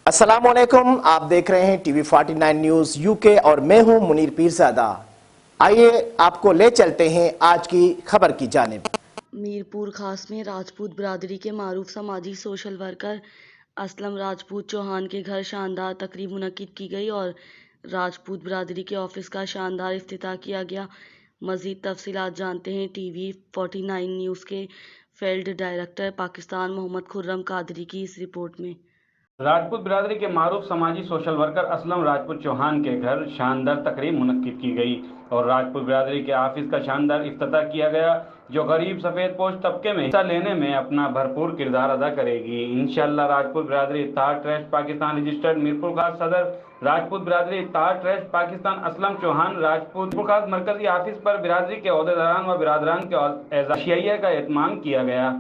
अस्सलामुअलैकुम, आप देख रहे हैं टीवी 49 न्यूज यूके और मैं हूं मुनीर पीरजादा। आइए आपको ले चलते हैं आज की खबर की जानिब। मीरपुर खास में राजपूत बिरादरी के मारूफ समाजी सोशल वर्कर असलम राजपूत चौहान के घर शानदार तकरीब मुनक्किद की गई और राजपूत बिरादरी के ऑफिस का शानदार इफ्तिताह किया गया। मज़ीद तफसीलात जानते हैं टीवी 49 न्यूज़ के फील्ड डायरेक्टर पाकिस्तान मोहम्मद खुर्रम कादरी की इस रिपोर्ट में। राजपूत बिरादरी के मारूफ समाजी सोशल वर्कर असलम राजपूत चौहान के घर शानदार तकरीब मुनक्किद की गई और राजपूत बिरादरी के ऑफिस का शानदार इफ्तिताह किया गया, जो गरीब सफ़ेद पोश तबके में हिस्सा लेने में अपना भरपूर किरदार अदा करेगी। इंशाअल्लाह राजपूत बिरादरी इत्तेहाद ट्रस्ट पाकिस्तान रजिस्टर्ड मीरपुर खास सदर राजपूत बिरादरी इत्तेहाद ट्रस्ट पाकिस्तान असलम चौहान राजपूत मीरपुर खास मरकजी ऑफिस पर बिरादरी के ओहदेदारान व बिरादरान के एजाज़िया का एहतमाम किया गया।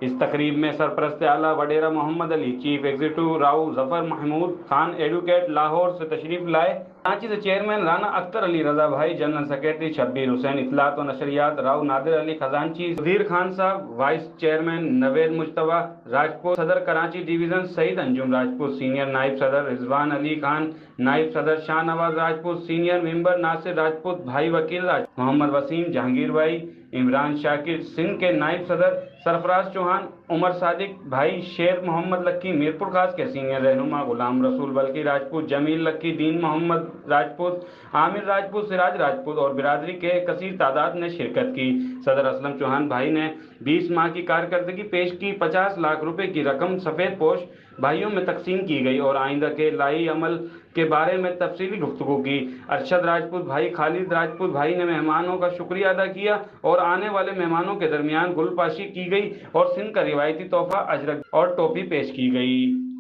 इस तकरीब में सरपरस्त आला वडेरा Mohammad Ali, chief executive Rao Zafar Mahmood Khan advocate Lahore से तशरीफ लाए, कराची से चेयरमैन राना अख्तर अली रजा भाई, जनरल सेक्रेटरी शब्बीर हुसैन, इत्तलात व नशरियात राव नादिर अली खजानची, सुधीर खान साहब, वाइस चेयरमैन नवेद मुजतबा राजपूत, सदर कराची डिवीजन सईद अंजुम राजपूत, सीनियर नायब सदर रिजवान अली खान, नायब सदर शाहनवाज राजपूत, सीनियर मेंबर नासिर राजपूत, भाई वकील मोहम्मद वसीम जहांगीर भाई, इमरान शाकिर, सिंध के नायब सदर सरफराज चौहान, उमर सादिक भाई, शेर मोहम्मद लक्की, मीरपुर खास के सीनियर रहनुमा गुलाम रसूल बल्कि राजपूत, जमील लक्की, दीन मोहम्मद राजपूत, आमिर राजपूत, सिराज राजपूत और बिरादरी के कसीर तादाद ने शिरकत की। सदर असलम चौहान भाई ने 20 माह की कारकर्दगी पेश की। 50 लाख रुपए की रकम सफ़ेद पोश भाइयों में तकसीम की गई और आइंदा के लाई अमल के बारे में तफसीली गुफ्तगू की। अरशद राजपूत भाई, खालिद राजपूत भाई ने मेहमानों का शुक्रिया अदा किया और आने वाले मेहमानों के दरमियान गुलपाशी की गई और सिंध का रिवायती तोहफा अजरक और टोपी पेश की गई।